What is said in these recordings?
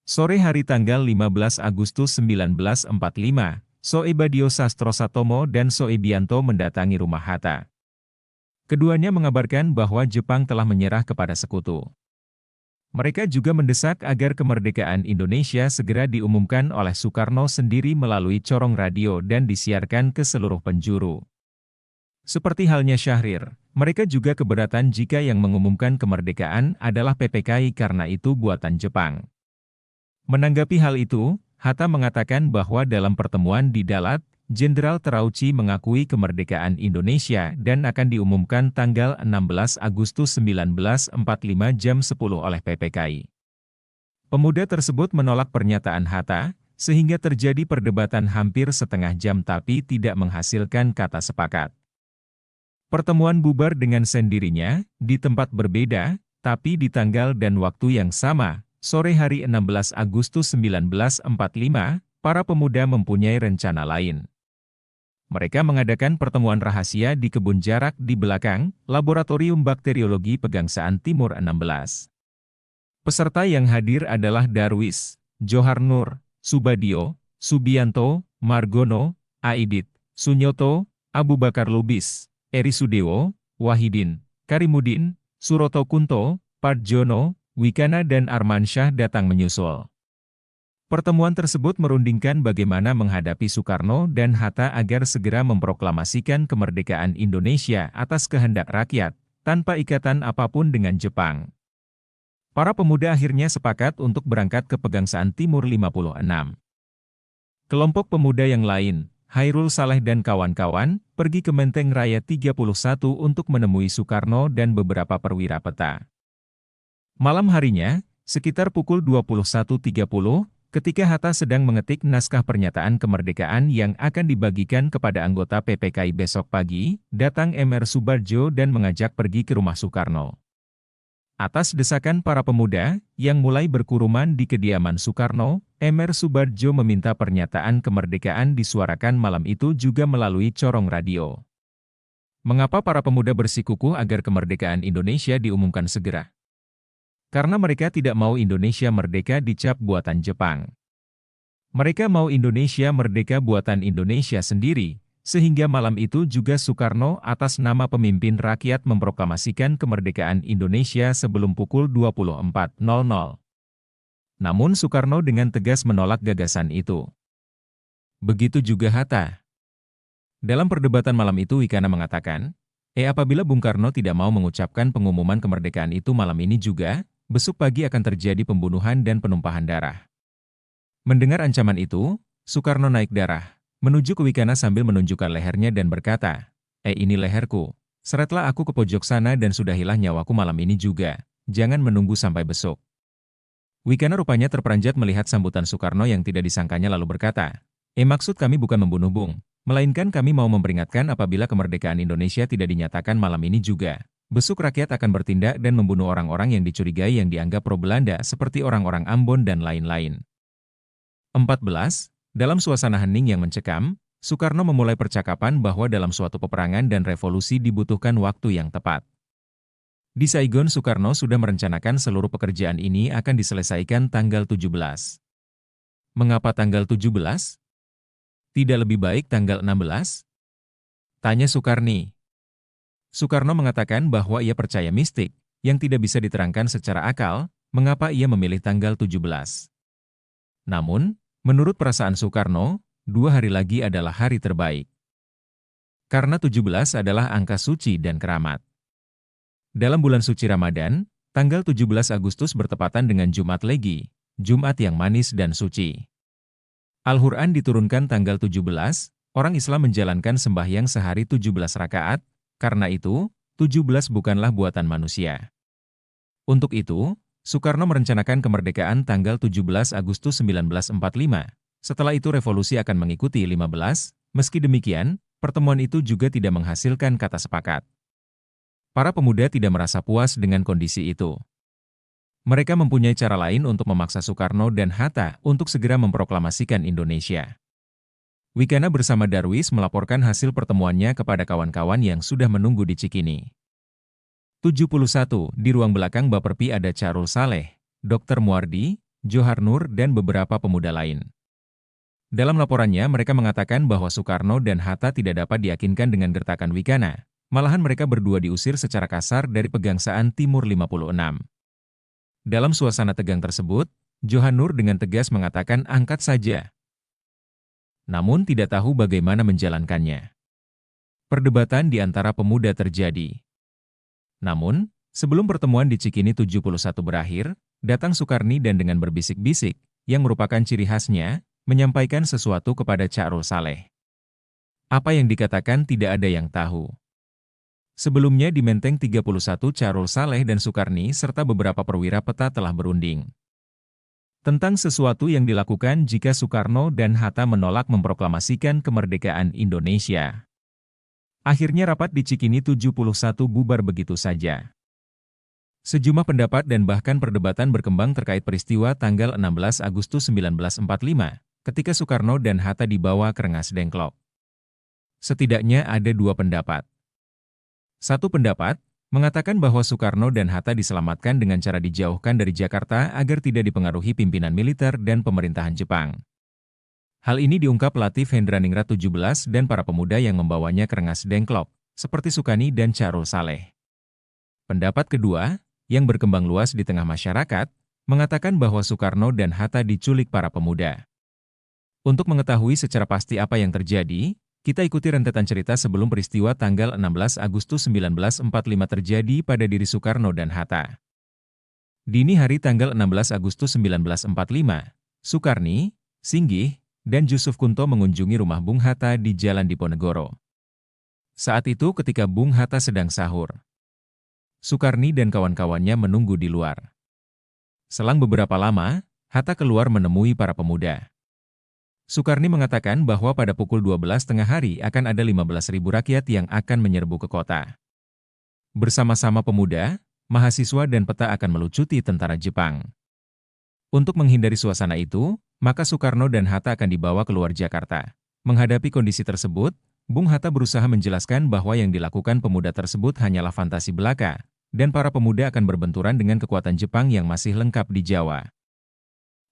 Sore hari tanggal 15 Agustus 1945, Soebadio Sastrosatomo dan Soebianto mendatangi rumah Hatta. Keduanya mengabarkan bahwa Jepang telah menyerah kepada sekutu. Mereka juga mendesak agar kemerdekaan Indonesia segera diumumkan oleh Soekarno sendiri melalui corong radio dan disiarkan ke seluruh penjuru. Seperti halnya Syahrir, mereka juga keberatan jika yang mengumumkan kemerdekaan adalah PPKI karena itu buatan Jepang. Menanggapi hal itu, Hatta mengatakan bahwa dalam pertemuan di Dalat, Jenderal Terauchi mengakui kemerdekaan Indonesia dan akan diumumkan tanggal 16 Agustus 1945 jam 10 oleh PPKI. Pemuda tersebut menolak pernyataan Hatta, sehingga terjadi perdebatan hampir setengah jam tapi tidak menghasilkan kata sepakat. Pertemuan bubar dengan sendirinya, di tempat berbeda, tapi di tanggal dan waktu yang sama. Sore hari 16 Agustus 1945, para pemuda mempunyai rencana lain. Mereka mengadakan pertemuan rahasia di kebun jarak di belakang Laboratorium Bakteriologi Pegangsaan Timur 16. Peserta yang hadir adalah Darwis, Johar Nur, Subadio, Subianto, Margono, Aidit, Sunyoto, Abu Bakar Lubis, Eri Sudewo, Wahidin, Karimudin, Suroto Kunto, Partjono, Wikana dan Armansyah datang menyusul. Pertemuan tersebut merundingkan bagaimana menghadapi Soekarno dan Hatta agar segera memproklamasikan kemerdekaan Indonesia atas kehendak rakyat, tanpa ikatan apapun dengan Jepang. Para pemuda akhirnya sepakat untuk berangkat ke Pegangsaan Timur 56. Kelompok pemuda yang lain, Hairul Saleh dan kawan-kawan, pergi ke Menteng Raya 31 untuk menemui Soekarno dan beberapa perwira peta. Malam harinya, sekitar pukul 21.30, ketika Hatta sedang mengetik naskah pernyataan kemerdekaan yang akan dibagikan kepada anggota PPKI besok pagi, datang M.R. Soebardjo dan mengajak pergi ke rumah Soekarno. Atas desakan para pemuda, yang mulai berkuruman di kediaman Soekarno, M.R. Soebardjo meminta pernyataan kemerdekaan disuarakan malam itu juga melalui corong radio. Mengapa para pemuda bersikukuh agar kemerdekaan Indonesia diumumkan segera? Karena mereka tidak mau Indonesia merdeka dicap buatan Jepang. Mereka mau Indonesia merdeka buatan Indonesia sendiri, sehingga malam itu juga Soekarno atas nama pemimpin rakyat memproklamasikan kemerdekaan Indonesia sebelum pukul 24.00. Namun Soekarno dengan tegas menolak gagasan itu. Begitu juga Hatta. Dalam perdebatan malam itu Wikana mengatakan, apabila Bung Karno tidak mau mengucapkan pengumuman kemerdekaan itu malam ini juga, besok pagi akan terjadi pembunuhan dan penumpahan darah. Mendengar ancaman itu, Soekarno naik darah, menuju ke Wikana sambil menunjukkan lehernya dan berkata, ini leherku, seretlah aku ke pojok sana dan sudahilah nyawaku malam ini juga, jangan menunggu sampai besok. Wikana rupanya terperanjat melihat sambutan Soekarno yang tidak disangkanya lalu berkata, maksud kami bukan membunuh Bung, melainkan kami mau memperingatkan apabila kemerdekaan Indonesia tidak dinyatakan malam ini juga. Besok rakyat akan bertindak dan membunuh orang-orang yang dicurigai yang dianggap pro-Belanda seperti orang-orang Ambon dan lain-lain. 14. Dalam suasana hening yang mencekam, Soekarno memulai percakapan bahwa dalam suatu peperangan dan revolusi dibutuhkan waktu yang tepat. Di Saigon Soekarno sudah merencanakan seluruh pekerjaan ini akan diselesaikan tanggal 17. Mengapa tanggal 17? Tidak lebih baik tanggal 16? Tanya Soekarni. Soekarno mengatakan bahwa ia percaya mistik, yang tidak bisa diterangkan secara akal, mengapa ia memilih tanggal 17. Namun, menurut perasaan Soekarno, 2 hari lagi adalah hari terbaik. Karena 17 adalah angka suci dan keramat. Dalam bulan suci Ramadan, tanggal 17 Agustus bertepatan dengan Jumat Legi, Jumat yang manis dan suci. Al-Quran diturunkan tanggal 17, orang Islam menjalankan sembahyang sehari 17 rakaat, karena itu, 17 bukanlah buatan manusia. Untuk itu, Soekarno merencanakan kemerdekaan tanggal 17 Agustus 1945. Setelah itu revolusi akan mengikuti 15, meski demikian, pertemuan itu juga tidak menghasilkan kata sepakat. Para pemuda tidak merasa puas dengan kondisi itu. Mereka mempunyai cara lain untuk memaksa Soekarno dan Hatta untuk segera memproklamasikan Indonesia. Wikana bersama Darwis melaporkan hasil pertemuannya kepada kawan-kawan yang sudah menunggu di Cikini. 71. Di ruang belakang Baperpi ada Charul Saleh, Dr. Muardi, Johar Nur, dan beberapa pemuda lain. Dalam laporannya, mereka mengatakan bahwa Soekarno dan Hatta tidak dapat diyakinkan dengan gertakan Wikana. Malahan mereka berdua diusir secara kasar dari Pegangsaan Timur 56. Dalam suasana tegang tersebut, Johar Nur dengan tegas mengatakan angkat saja. Namun tidak tahu bagaimana menjalankannya. Perdebatan di antara pemuda terjadi. Namun, sebelum pertemuan di Cikini 71 berakhir, datang Sukarni dan dengan berbisik-bisik, yang merupakan ciri khasnya, menyampaikan sesuatu kepada Chakrul Saleh. Apa yang dikatakan tidak ada yang tahu. Sebelumnya di Menteng 31 Chakrul Saleh dan Sukarni serta beberapa perwira peta telah berunding tentang sesuatu yang dilakukan jika Soekarno dan Hatta menolak memproklamasikan kemerdekaan Indonesia. Akhirnya rapat di Cikini 71 bubar begitu saja. Sejumlah pendapat dan bahkan perdebatan berkembang terkait peristiwa tanggal 16 Agustus 1945, ketika Soekarno dan Hatta dibawa ke Rengas Dengklok. Setidaknya ada dua pendapat. Satu pendapat mengatakan bahwa Soekarno dan Hatta diselamatkan dengan cara dijauhkan dari Jakarta agar tidak dipengaruhi pimpinan militer dan pemerintahan Jepang. Hal ini diungkap Latif Hendraningrat 17 dan para pemuda yang membawanya ke Rengas Dengklok, seperti Sukani dan Chakrul Saleh. Pendapat kedua, yang berkembang luas di tengah masyarakat, mengatakan bahwa Soekarno dan Hatta diculik para pemuda. Untuk mengetahui secara pasti apa yang terjadi, kita ikuti rentetan cerita sebelum peristiwa tanggal 16 Agustus 1945 terjadi pada diri Soekarno dan Hatta. Dini hari tanggal 16 Agustus 1945, Sukarni, Singgih, dan Jusuf Kunto mengunjungi rumah Bung Hatta di Jalan Diponegoro. Saat itu ketika Bung Hatta sedang sahur, Sukarni dan kawan-kawannya menunggu di luar. Selang beberapa lama, Hatta keluar menemui para pemuda. Sukarni mengatakan bahwa pada pukul 12 tengah hari akan ada 15.000 rakyat yang akan menyerbu ke kota. Bersama-sama pemuda, mahasiswa dan peta akan melucuti tentara Jepang. Untuk menghindari suasana itu, maka Soekarno dan Hatta akan dibawa keluar Jakarta. Menghadapi kondisi tersebut, Bung Hatta berusaha menjelaskan bahwa yang dilakukan pemuda tersebut hanyalah fantasi belaka, dan para pemuda akan berbenturan dengan kekuatan Jepang yang masih lengkap di Jawa.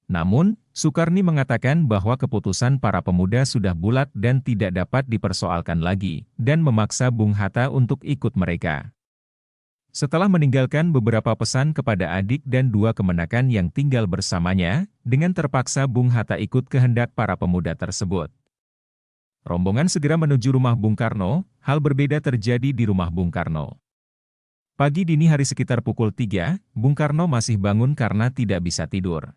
Namun, Sukarni mengatakan bahwa keputusan para pemuda sudah bulat dan tidak dapat dipersoalkan lagi, dan memaksa Bung Hatta untuk ikut mereka. Setelah meninggalkan beberapa pesan kepada adik dan dua kemenakan yang tinggal bersamanya, dengan terpaksa Bung Hatta ikut kehendak para pemuda tersebut. Rombongan segera menuju rumah Bung Karno, hal berbeda terjadi di rumah Bung Karno. Pagi dini hari sekitar pukul 3, Bung Karno masih bangun karena tidak bisa tidur.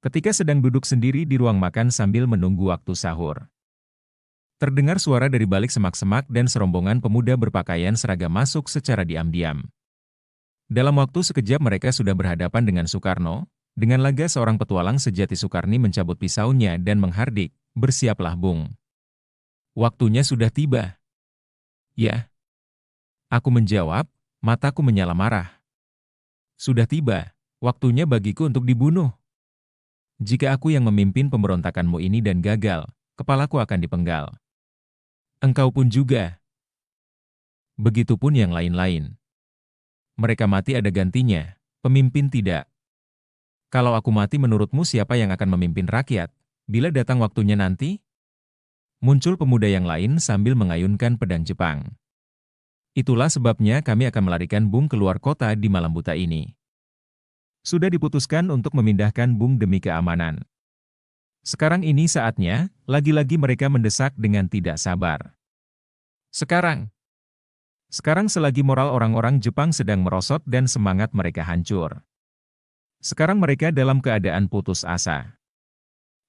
Ketika sedang duduk sendiri di ruang makan sambil menunggu waktu sahur, terdengar suara dari balik semak-semak dan serombongan pemuda berpakaian seragam masuk secara diam-diam. Dalam waktu sekejap mereka sudah berhadapan dengan Soekarno. Dengan laga seorang petualang sejati Sukarni mencabut pisaunya dan menghardik, "Bersiaplah Bung. Waktunya sudah tiba." "Ya." Aku menjawab, mataku menyala marah. "Sudah tiba, waktunya bagiku untuk dibunuh. Jika aku yang memimpin pemberontakanmu ini dan gagal, kepalaku akan dipenggal. Engkau pun juga. Begitupun yang lain-lain. Mereka mati ada gantinya, pemimpin tidak. Kalau aku mati menurutmu siapa yang akan memimpin rakyat, bila datang waktunya nanti?" Muncul pemuda yang lain sambil mengayunkan pedang Jepang. "Itulah sebabnya kami akan melarikan Bung keluar kota di malam buta ini. Sudah diputuskan untuk memindahkan Bung demi keamanan. Sekarang ini saatnya, lagi-lagi mereka mendesak dengan tidak sabar. Sekarang selagi moral orang-orang Jepang sedang merosot dan semangat mereka hancur. Sekarang mereka dalam keadaan putus asa.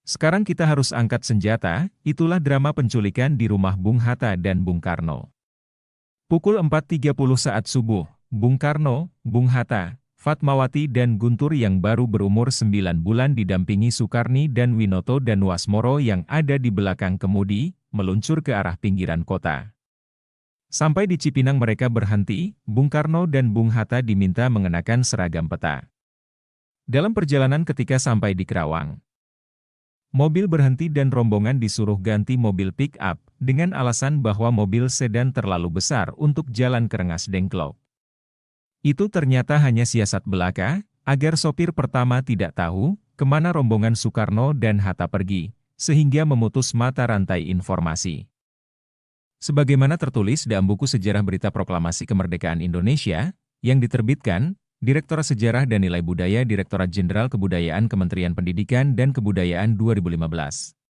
Sekarang kita harus angkat senjata." Itulah drama penculikan di rumah Bung Hatta dan Bung Karno. Pukul 4.30 saat subuh, Bung Karno, Bung Hatta, Fatmawati dan Guntur yang baru berumur 9 bulan didampingi Sukarni dan Winoto dan Wasmoro yang ada di belakang kemudi, meluncur ke arah pinggiran kota. Sampai di Cipinang mereka berhenti, Bung Karno dan Bung Hatta diminta mengenakan seragam peta. Dalam perjalanan ketika sampai di Kerawang, mobil berhenti dan rombongan disuruh ganti mobil pick-up, dengan alasan bahwa mobil sedan terlalu besar untuk jalan ke Rengas Dengklok. Itu ternyata hanya siasat belaka, agar sopir pertama tidak tahu kemana rombongan Soekarno dan Hatta pergi, sehingga memutus mata rantai informasi. Sebagaimana tertulis dalam buku Sejarah Berita Proklamasi Kemerdekaan Indonesia, yang diterbitkan, Direktorat Sejarah dan Nilai Budaya Direktorat Jenderal Kebudayaan Kementerian Pendidikan dan Kebudayaan 2015.